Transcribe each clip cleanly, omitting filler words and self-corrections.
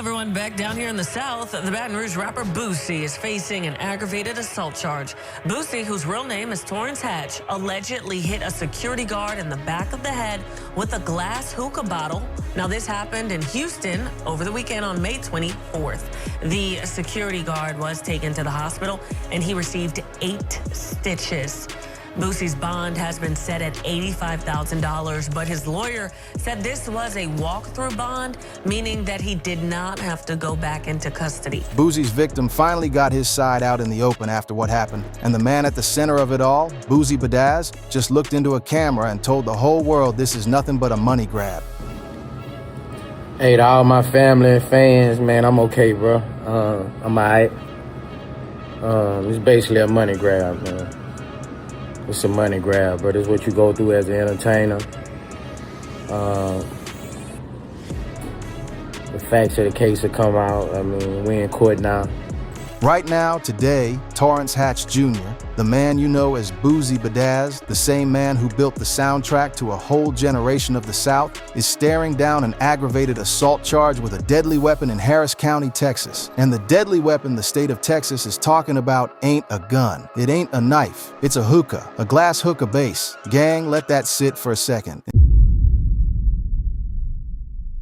everyone, back down here in the South, the Baton Rouge rapper Boosie is facing an aggravated assault charge. Boosie, whose real name is Torrance Hatch, allegedly hit a security guard in the back of the head with a glass hookah bottle. Now, this happened in Houston over the weekend on May 24th. The security guard was taken to the hospital, and he received 8 stitches. Boosie's bond has been set at $85,000, but his lawyer said this was a walk-through bond, meaning that he did not have to go back into custody. Boosie's victim finally got his side out in the open after what happened, and the man at the center of it all, Boosie Badazz, just looked into a camera and told the whole world this is nothing but a money grab. Hey, to all my family and fans, man, I'm okay, bro. I'm all right. It's basically a money grab, man. It's a money grab, but it's what you go through as an entertainer. The facts of the case have come out. I mean, we in court now. Right now, today, Torrance Hatch Jr., the man you know as Boosie Badazz, the same man who built the soundtrack to a whole generation of the South, is staring down an aggravated assault charge with a deadly weapon in Harris County, Texas. And the deadly weapon the state of Texas is talking about ain't a gun. It ain't a knife. It's a hookah, a glass hookah base. Gang, let that sit for a second.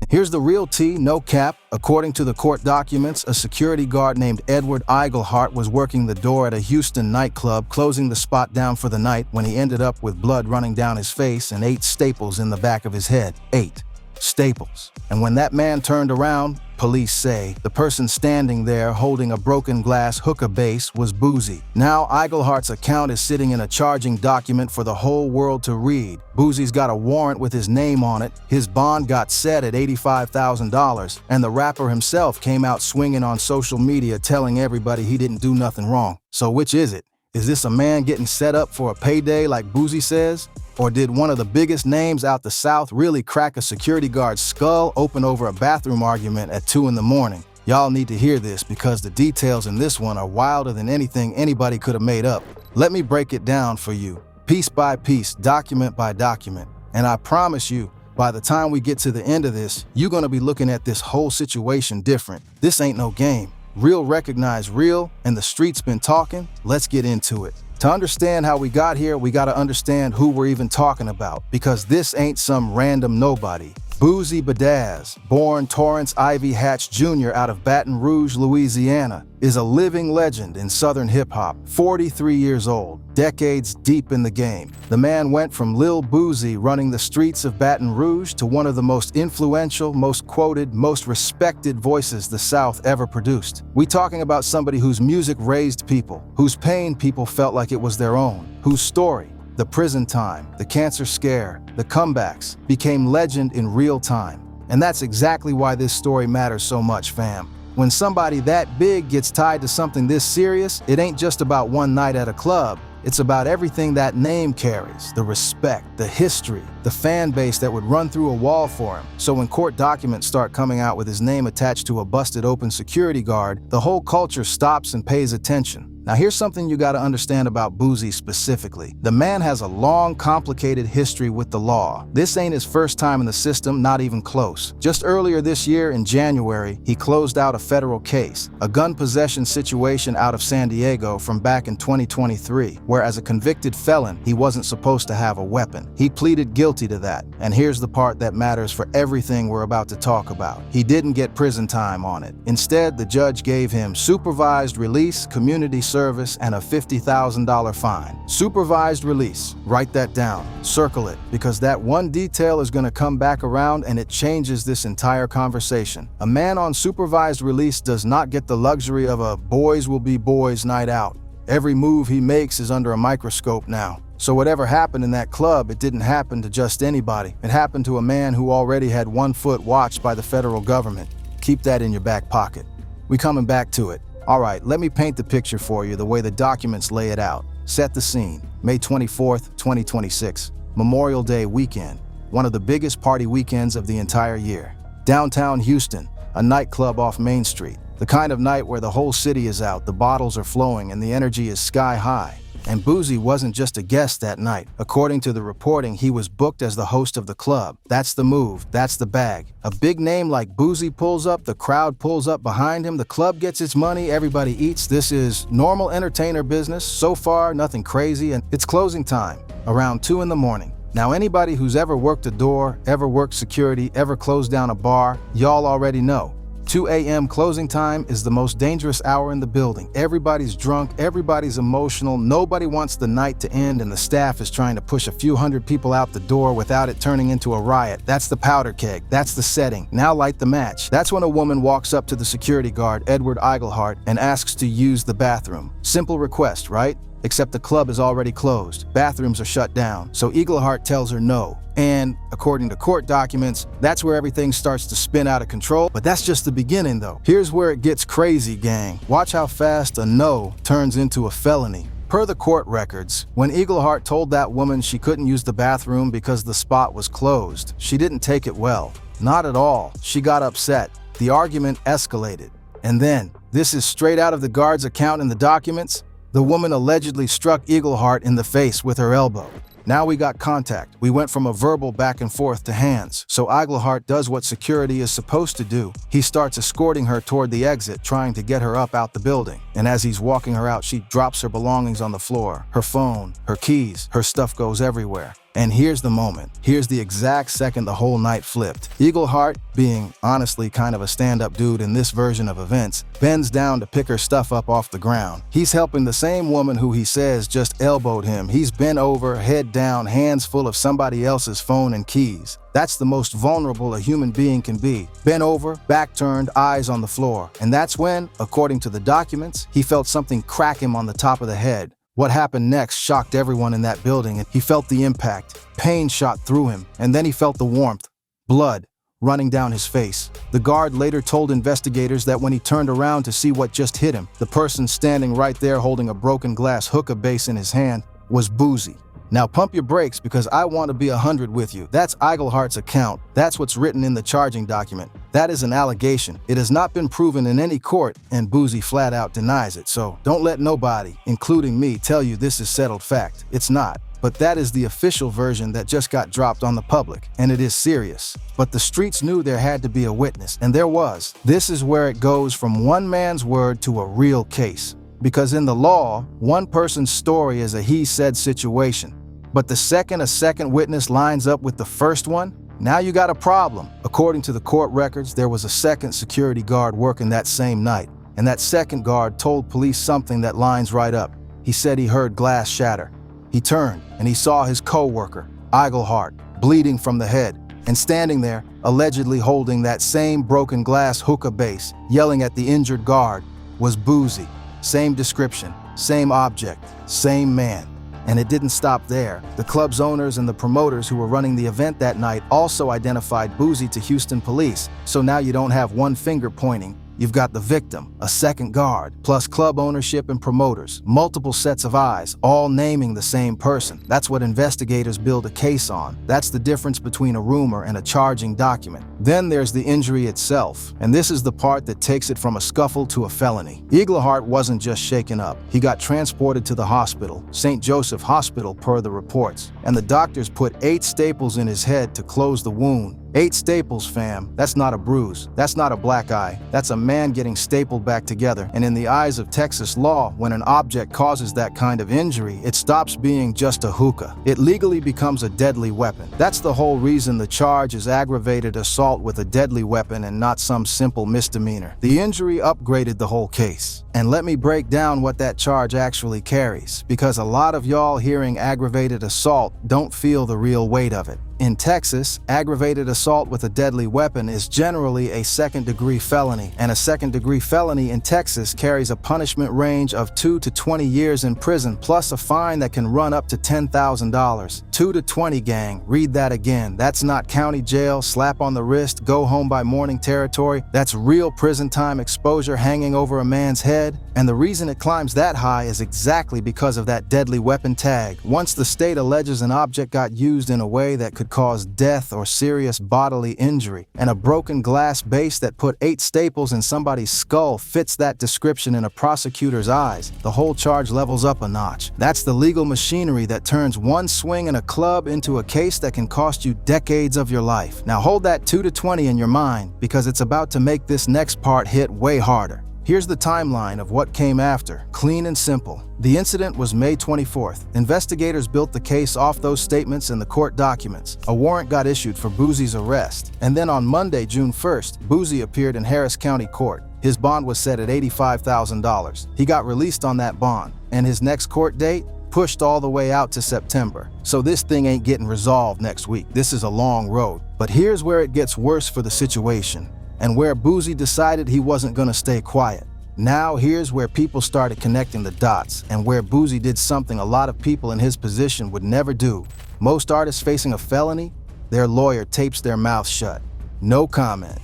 Here's the real tea, no cap. According to the court documents, a security guard named Edward Eigelhart was working the door at a Houston nightclub, closing the spot down for the night when he ended up with blood running down his face and 8 staples in the back of his head. 8 staples. And when that man turned around, police say, the person standing there holding a broken glass hookah base was Boosie. Now Eigelhart's account is sitting in a charging document for the whole world to read. Boosie's got a warrant with his name on it, his bond got set at $85,000, and the rapper himself came out swinging on social media telling everybody he didn't do nothing wrong. So which is it? Is this a man getting set up for a payday like Boosie says? Or did one of the biggest names out the South really crack a security guard's skull open over a bathroom argument at 2 in the morning? Y'all need to hear this because the details in this one are wilder than anything anybody could have made up. Let me break it down for you, piece by piece, document by document. And I promise you, by the time we get to the end of this, you're gonna be looking at this whole situation different. This ain't no game. Real recognize real, and the streets been talking. Let's get into it. To understand how we got here, we gotta understand who we're even talking about, because this ain't some random nobody. Boosie Badazz, born Torrance Ivy Hatch Jr. out of Baton Rouge, Louisiana, is a living legend in Southern hip-hop, 43 years old, decades deep in the game. The man went from Lil Boosie running the streets of Baton Rouge to one of the most influential, most quoted, most respected voices the South ever produced. We talking about somebody whose music raised people, whose pain people felt like it was their own, whose story, the prison time, the cancer scare, the comebacks, became legend in real time. And that's exactly why this story matters so much, fam. When somebody that big gets tied to something this serious, it ain't just about one night at a club. It's about everything that name carries, the respect, the history, the fan base that would run through a wall for him. So when court documents start coming out with his name attached to a busted open security guard, the whole culture stops and pays attention. Now here's something you gotta understand about Boosie specifically. The man has a long, complicated history with the law. This ain't his first time in the system, not even close. Just earlier this year in January, he closed out a federal case, a gun possession situation out of San Diego from back in 2023, where as a convicted felon, he wasn't supposed to have a weapon. He pleaded guilty to that, and here's the part that matters for everything we're about to talk about. He didn't get prison time on it. Instead, the judge gave him supervised release, community service, and a $50,000 fine. Supervised release. Write that down. Circle it, because that one detail is going to come back around and it changes this entire conversation. A man on supervised release does not get the luxury of a boys will be boys night out. Every move he makes is under a microscope now. So whatever happened in that club, it didn't happen to just anybody. It happened to a man who already had one foot watched by the federal government. Keep that in your back pocket. We coming back to it. All right, let me paint the picture for you the way the documents lay it out. Set the scene. May 24th, 2026, Memorial Day weekend, one of the biggest party weekends of the entire year. Downtown Houston, a nightclub off Main Street. The kind of night where the whole city is out, the bottles are flowing, and the energy is sky high. And Boosie wasn't just a guest that night. According to the reporting, he was booked as the host of the club. That's the move, that's the bag. A big name like Boosie pulls up, the crowd pulls up behind him, the club gets its money, everybody eats. This is normal entertainer business. So far, nothing crazy, and it's closing time, around 2 in the morning. Now, anybody who's ever worked a door, ever worked security, ever closed down a bar, y'all already know. 2 a.m. closing time is the most dangerous hour in the building. Everybody's drunk, everybody's emotional, nobody wants the night to end, and the staff is trying to push a few hundred people out the door without it turning into a riot. That's the powder keg. That's the setting. Now light the match. That's when a woman walks up to the security guard, Edward Eigelhart, and asks to use the bathroom. Simple request, right? Except the club is already closed. Bathrooms are shut down. So Eigelhart tells her no. And, according to court documents, that's where everything starts to spin out of control. But that's just the beginning, though. Here's where it gets crazy, gang. Watch how fast a no turns into a felony. Per the court records, when Eigelhart told that woman she couldn't use the bathroom because the spot was closed, she didn't take it well. Not at all. She got upset. The argument escalated. And then, this is straight out of the guard's account in the documents, the woman allegedly struck Eigelhart in the face with her elbow. Now we got contact. We went from a verbal back and forth to hands. So Eigelhart does what security is supposed to do. He starts escorting her toward the exit, trying to get her up out the building. And as he's walking her out, she drops her belongings on the floor. Her phone, her keys, her stuff goes everywhere. And here's the moment. Here's the exact second the whole night flipped. Eigelhart, being honestly kind of a stand-up dude in this version of events, bends down to pick her stuff up off the ground. He's helping the same woman who he says just elbowed him. He's bent over, head down, hands full of somebody else's phone and keys. That's the most vulnerable a human being can be. Bent over, back turned, eyes on the floor. And that's when, according to the documents, he felt something crack him on the top of the head. What happened next shocked everyone in that building, and he felt the impact. Pain shot through him, and then he felt the warmth. Blood running down his face. The guard later told investigators that when he turned around to see what just hit him, the person standing right there holding a broken glass hookah base in his hand was Boosie. Now pump your brakes, because I want to be 100 with you. That's Eigelhart's account. That's what's written in the charging document. That is an allegation. It has not been proven in any court, and Boosie flat out denies it. So don't let nobody, including me, tell you this is settled fact. It's not. But that is the official version that just got dropped on the public, and it is serious. But the streets knew there had to be a witness, and there was. This is where it goes from one man's word to a real case. Because in the law, one person's story is a he-said situation. But the second a second witness lines up with the first one, now you got a problem. According to the court records, there was a second security guard working that same night, and that second guard told police something that lines right up. He said he heard glass shatter. He turned, and he saw his co-worker, Eigelhart, bleeding from the head, and standing there, allegedly holding that same broken glass hookah base, yelling at the injured guard, was Boosie. Same description, same object, same man. And it didn't stop there. The club's owners and the promoters who were running the event that night also identified Boosie to Houston police. So now you don't have one finger pointing. You've got the victim, a second guard, plus club ownership and promoters, multiple sets of eyes, all naming the same person. That's what investigators build a case on. That's the difference between a rumor and a charging document. Then there's the injury itself, and this is the part that takes it from a scuffle to a felony. Eigelhart wasn't just shaken up. He got transported to the hospital, St. Joseph Hospital per the reports, and the doctors put 8 staples in his head to close the wound. 8 staples, fam. That's not a bruise. That's not a black eye. That's a man getting stapled back together. And in the eyes of Texas law, when an object causes that kind of injury, it stops being just a hookah. It legally becomes a deadly weapon. That's the whole reason the charge is aggravated assault with a deadly weapon and not some simple misdemeanor. The injury upgraded the whole case. And let me break down what that charge actually carries, because a lot of y'all hearing aggravated assault don't feel the real weight of it. In Texas, aggravated assault with a deadly weapon is generally a second-degree felony, and a second-degree felony in Texas carries a punishment range of 2 to 20 years in prison, plus a fine that can run up to $10,000. 2 to 20, gang. Read that again. That's not county jail, slap on the wrist, go home by morning territory. That's real prison time exposure hanging over a man's head. And the reason it climbs that high is exactly because of that deadly weapon tag. Once the state alleges an object got used in a way that could could cause death or serious bodily injury, and a broken glass base that put 8 staples in somebody's skull fits that description in a prosecutor's eyes, the whole charge levels up a notch. That's the legal machinery that turns one swing in a club into a case that can cost you decades of your life. Now hold that 2 to 20 in your mind, because it's about to make this next part hit way harder. Here's the timeline of what came after, clean and simple. The incident was May 24th. Investigators built the case off those statements and the court documents. A warrant got issued for Boosie's arrest. And then on Monday, June 1st, Boosie appeared in Harris County Court. His bond was set at $85,000. He got released on that bond, and his next court date pushed all the way out to September. So this thing ain't getting resolved next week. This is a long road. But here's where it gets worse for the situation, and where Boosie decided he wasn't gonna stay quiet. Now here's where people started connecting the dots, and where Boosie did something a lot of people in his position would never do. Most artists facing a felony, their lawyer tapes their mouth shut. No comment.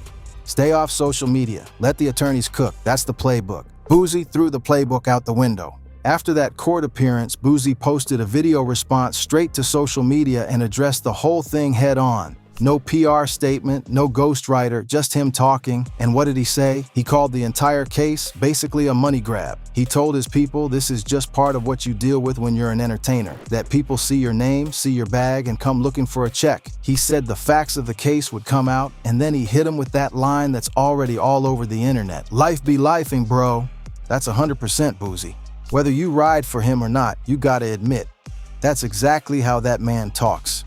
Stay off social media. Let the attorneys cook. That's the playbook. Boosie threw the playbook out the window. After that court appearance, Boosie posted a video response straight to social media and addressed the whole thing head on. No PR statement, no ghostwriter, just him talking. And what did he say? He called the entire case basically a money grab. He told his people this is just part of what you deal with when you're an entertainer, that people see your name, see your bag, and come looking for a check. He said the facts of the case would come out, and then he hit him with that line that's already all over the internet. Life be lifing, bro. That's 100% Boosie. Whether you ride for him or not, you gotta admit, that's exactly how that man talks.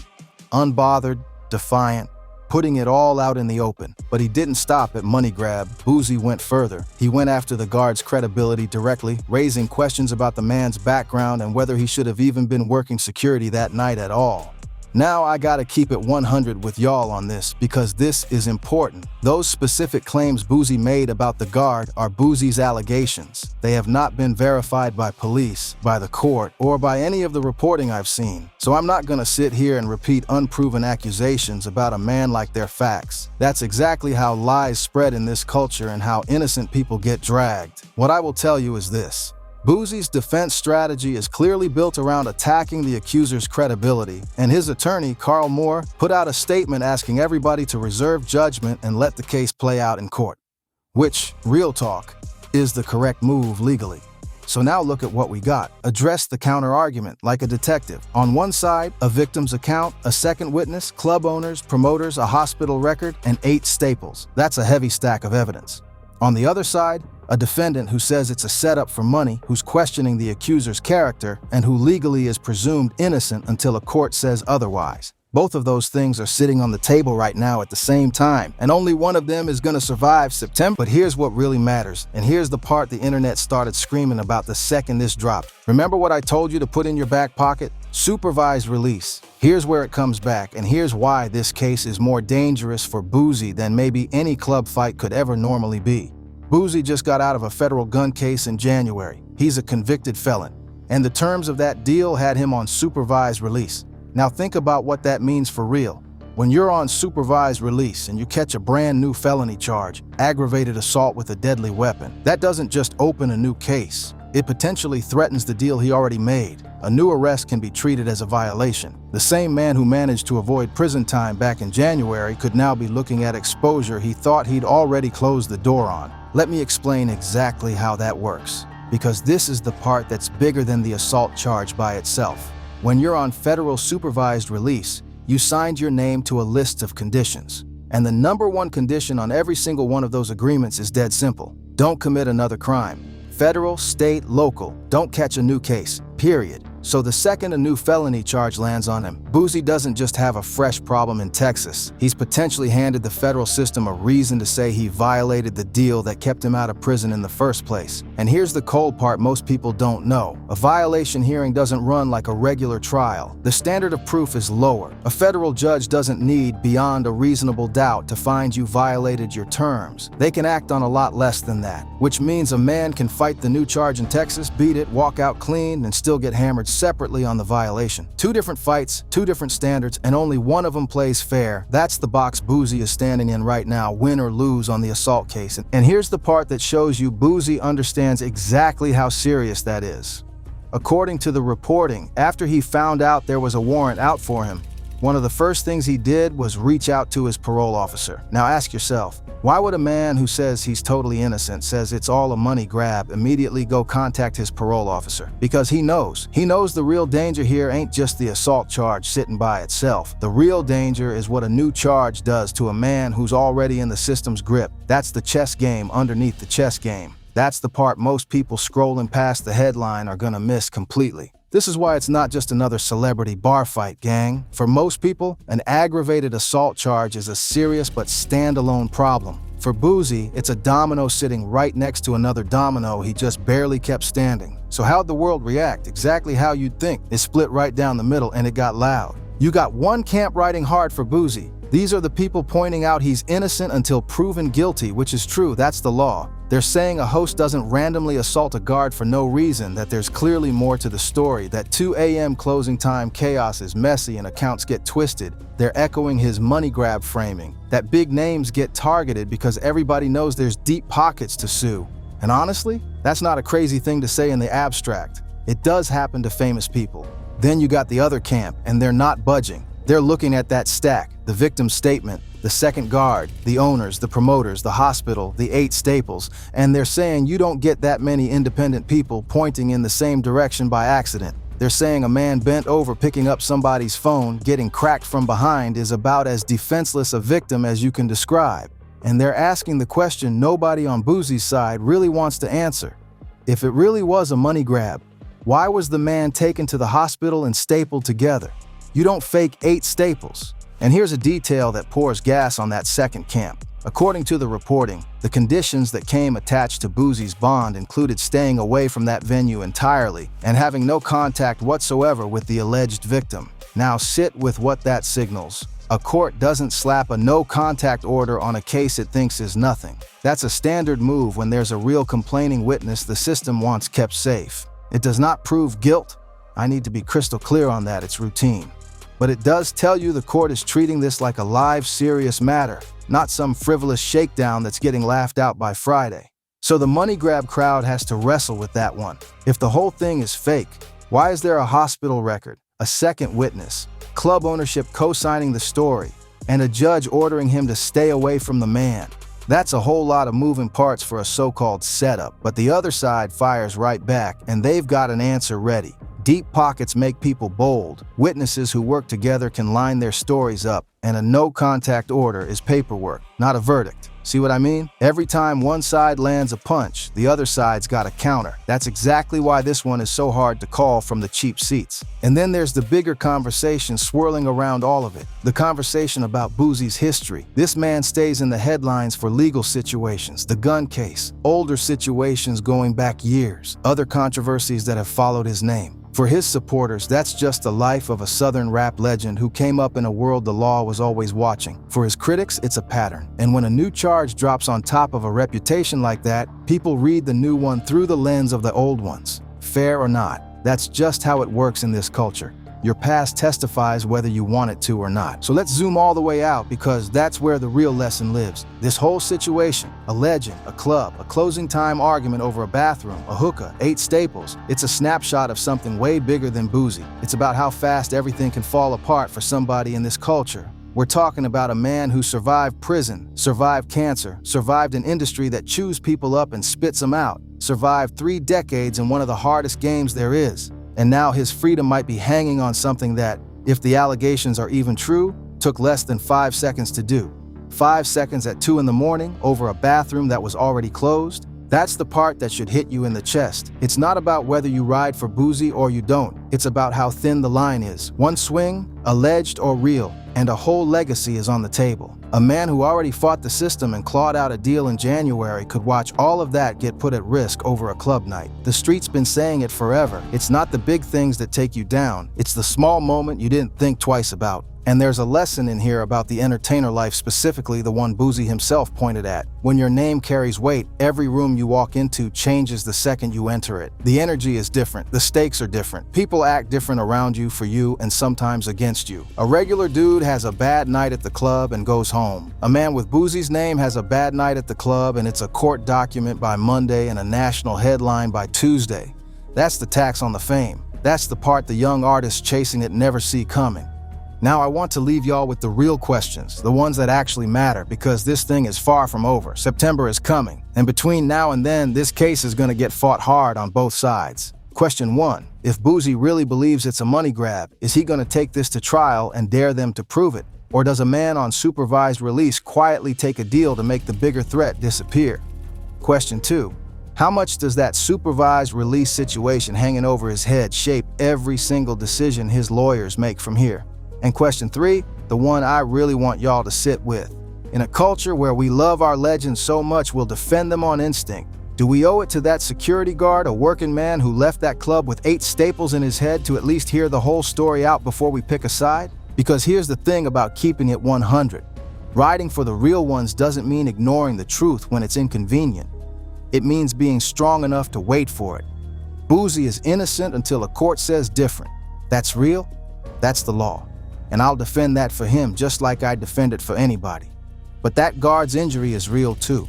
Unbothered, defiant, putting it all out in the open. But he didn't stop at money grab. Boosie went further. He went after the guard's credibility directly, raising questions about the man's background and whether he should have even been working security that night at all. Now I gotta keep it 100 with y'all on this, because this is important. Those specific claims Boosie made about the guard are Boosie's allegations. They have not been verified by police, by the court, or by any of the reporting I've seen. So I'm not gonna sit here and repeat unproven accusations about a man like they're facts. That's exactly how lies spread in this culture and how innocent people get dragged. What I will tell you is this. Boosie's defense strategy is clearly built around attacking the accuser's credibility, and his attorney, Carl Moore, put out a statement asking everybody to reserve judgment and let the case play out in court. Which, real talk, is the correct move legally. So now look at what we got. Address the counter-argument like a detective. On one side, a victim's account, a second witness, club owners, promoters, a hospital record, and 8 staples. That's a heavy stack of evidence. On the other side, a defendant who says it's a setup for money, who's questioning the accuser's character, and who legally is presumed innocent until a court says otherwise. Both of those things are sitting on the table right now at the same time, and only one of them is gonna survive September. But here's what really matters, and here's the part the internet started screaming about the second this dropped. Remember what I told you to put in your back pocket? Supervised release. Here's where it comes back, and here's why this case is more dangerous for Boosie than maybe any club fight could ever normally be. Boosie just got out of a federal gun case in January. He's a convicted felon, and the terms of that deal had him on supervised release. Now think about what that means for real. When you're on supervised release and you catch a brand new felony charge, aggravated assault with a deadly weapon, that doesn't just open a new case. It potentially threatens the deal he already made. A new arrest can be treated as a violation. The same man who managed to avoid prison time back in January could now be looking at exposure he thought he'd already closed the door on. Let me explain exactly how that works, because this is the part that's bigger than the assault charge by itself. When you're on federal supervised release, you signed your name to a list of conditions. And the number one condition on every single one of those agreements is dead simple. Don't commit another crime. Federal, state, local, don't catch a new case, period. So the second a new felony charge lands on him, Boosie doesn't just have a fresh problem in Texas. He's potentially handed the federal system a reason to say he violated the deal that kept him out of prison in the first place. And here's the cold part most people don't know. A violation hearing doesn't run like a regular trial. The standard of proof is lower. A federal judge doesn't need beyond a reasonable doubt to find you violated your terms. They can act on a lot less than that, which means a man can fight the new charge in Texas, beat it, walk out clean, and still get hammered separately on the violation. 2 different fights, 2 different standards, and only one of them plays fair. That's the box Boosie is standing in right now, win or lose on the assault case. And here's the part that shows you Boosie understands exactly how serious that is. According to the reporting, after he found out there was a warrant out for him, One of the first things he did was reach out to his parole officer. Now ask yourself, why would a man who says he's totally innocent, says it's all a money grab, immediately go contact his parole officer? Because he knows. He knows the real danger here ain't just the assault charge sitting by itself. The real danger is what a new charge does to a man who's already in the system's grip. That's the chess game underneath the chess game. That's the part most people scrolling past the headline are gonna miss completely. This is why it's not just another celebrity bar fight, gang. For most people, an aggravated assault charge is a serious but standalone problem. For Boosie, it's a domino sitting right next to another domino he just barely kept standing. So how'd the world react? Exactly how you'd think. It split right down the middle and it got loud. You got one camp riding hard for Boosie. These are the people pointing out he's innocent until proven guilty, which is true, that's the law. They're saying a host doesn't randomly assault a guard for no reason, that there's clearly more to the story, that 2 a.m. closing time chaos is messy and accounts get twisted. They're echoing his money grab framing, that big names get targeted because everybody knows there's deep pockets to sue. And honestly, that's not a crazy thing to say in the abstract. It does happen to famous people. Then you got the other camp, and they're not budging. They're looking at that stack, the victim's statement, the second guard, the owners, the promoters, the hospital, the 8 staples, and they're saying you don't get that many independent people pointing in the same direction by accident. They're saying a man bent over picking up somebody's phone, getting cracked from behind is about as defenseless a victim as you can describe. And they're asking the question nobody on Boosie's side really wants to answer. If it really was a money grab, why was the man taken to the hospital and stapled together? You don't fake 8 staples. And here's a detail that pours gas on that second camp. According to the reporting, the conditions that came attached to Boosie's bond included staying away from that venue entirely and having no contact whatsoever with the alleged victim. Now sit with what that signals. A court doesn't slap a no-contact order on a case it thinks is nothing. That's a standard move when there's a real complaining witness the system wants kept safe. It does not prove guilt. I need to be crystal clear on that, it's routine. But it does tell you the court is treating this like a live, serious matter, not some frivolous shakedown that's getting laughed out by Friday. So the money grab crowd has to wrestle with that one. If the whole thing is fake, why is there a hospital record, a second witness, club ownership co-signing the story, and a judge ordering him to stay away from the man? That's a whole lot of moving parts for a so-called setup, but the other side fires right back, and they've got an answer ready. Deep pockets make people bold. Witnesses who work together can line their stories up, and a no-contact order is paperwork, not a verdict. See what I mean? Every time one side lands a punch, the other side's got a counter. That's exactly why this one is so hard to call from the cheap seats. And then there's the bigger conversation swirling around all of it. The conversation about Boosie's history. This man stays in the headlines for legal situations, the gun case, older situations going back years, other controversies that have followed his name. For his supporters, that's just the life of a Southern rap legend who came up in a world the law was always watching. For his critics, it's a pattern. And when a new charge drops on top of a reputation like that, people read the new one through the lens of the old ones. Fair or not, that's just how it works in this culture. Your past testifies whether you want it to or not. So let's zoom all the way out because that's where the real lesson lives. This whole situation, a legend, a club, a closing time argument over a bathroom, a hookah, 8 staples, it's a snapshot of something way bigger than Boosie. It's about how fast everything can fall apart for somebody in this culture. We're talking about a man who survived prison, survived cancer, survived an industry that chews people up and spits them out, survived 3 decades in one of the hardest games there is. And now his freedom might be hanging on something that, if the allegations are even true, took less than 5 seconds to do. 5 seconds at 2 in the morning over a bathroom that was already closed. That's the part that should hit you in the chest. It's not about whether you ride for Boosie or you don't. It's about how thin the line is. One swing, alleged or real, and a whole legacy is on the table. A man who already fought the system and clawed out a deal in January could watch all of that get put at risk over a club night. The street's been saying it forever. It's not the big things that take you down. It's the small moment you didn't think twice about. And there's a lesson in here about the entertainer life, specifically the one Boosie himself pointed at. When your name carries weight, every room you walk into changes the second you enter it. The energy is different. The stakes are different. People act different around you, for you, and sometimes against you. A regular dude has a bad night at the club and goes home. A man with Boosie's name has a bad night at the club and it's a court document by Monday and a national headline by Tuesday. That's the tax on the fame. That's the part the young artists chasing it never see coming. Now I want to leave y'all with the real questions, the ones that actually matter, because this thing is far from over. September is coming, and between now and then, this case is going to get fought hard on both sides. Question 1. If Boosie really believes it's a money grab, is he going to take this to trial and dare them to prove it? Or does a man on supervised release quietly take a deal to make the bigger threat disappear? Question 2. How much does that supervised release situation hanging over his head shape every single decision his lawyers make from here? And question 3, the one I really want y'all to sit with. In a culture where we love our legends so much we'll defend them on instinct, do we owe it to that security guard, a working man who left that club with 8 staples in his head, to at least hear the whole story out before we pick a side? Because here's the thing about keeping it 100. Riding for the real ones doesn't mean ignoring the truth when it's inconvenient. It means being strong enough to wait for it. Boosie is innocent until a court says different. That's real. That's the law. And I'll defend that for him just like I'd defend it for anybody. But that guard's injury is real too.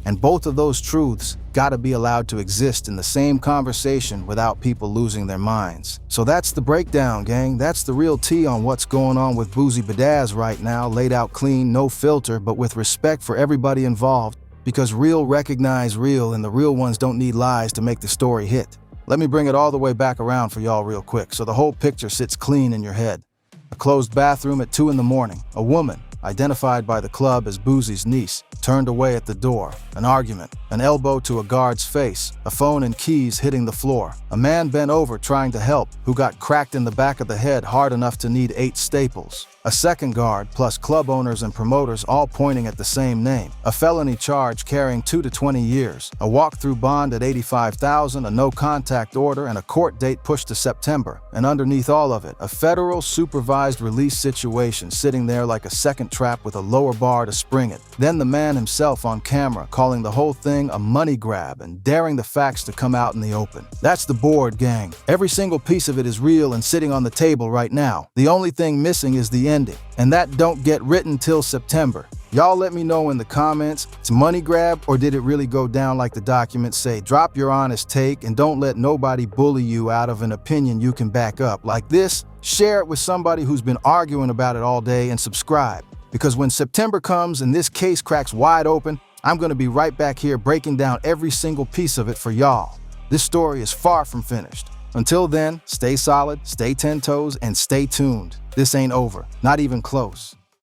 And both of those truths gotta be allowed to exist in the same conversation without people losing their minds. So that's the breakdown, gang. That's the real tea on what's going on with Boosie Badazz right now, laid out clean, no filter, but with respect for everybody involved, because real recognize real, and the real ones don't need lies to make the story hit. Let me bring it all the way back around for y'all real quick, so the whole picture sits clean in your head. A closed bathroom at 2 in the morning. A woman, identified by the club as Boosie's niece, turned away at the door. An argument. An elbow to a guard's face. A phone and keys hitting the floor. A man bent over trying to help, who got cracked in the back of the head hard enough to need 8 staples. A second guard, plus club owners and promoters all pointing at the same name. A felony charge carrying 2 to 20 years. A walk-through bond at $85,000, a no-contact order, and a court date pushed to September. And underneath all of it, a federal supervised release situation sitting there like a second trap with a lower bar to spring it. Then the man himself on camera calling the whole thing a money grab and daring the facts to come out in the open. That's the board, gang. Every single piece of it is real and sitting on the table right now. The only thing missing is the ending, and that don't get written till September. Y'all let me know in the comments, it's money grab or did it really go down like the documents say? Drop your honest take and don't let nobody bully you out of an opinion you can back up. Like this, share it with somebody who's been arguing about it all day, and subscribe. Because when September comes and this case cracks wide open, I'm going to be right back here breaking down every single piece of it for y'all. This story is far from finished. Until then, stay solid, stay 10 toes, and stay tuned. This ain't over, not even close.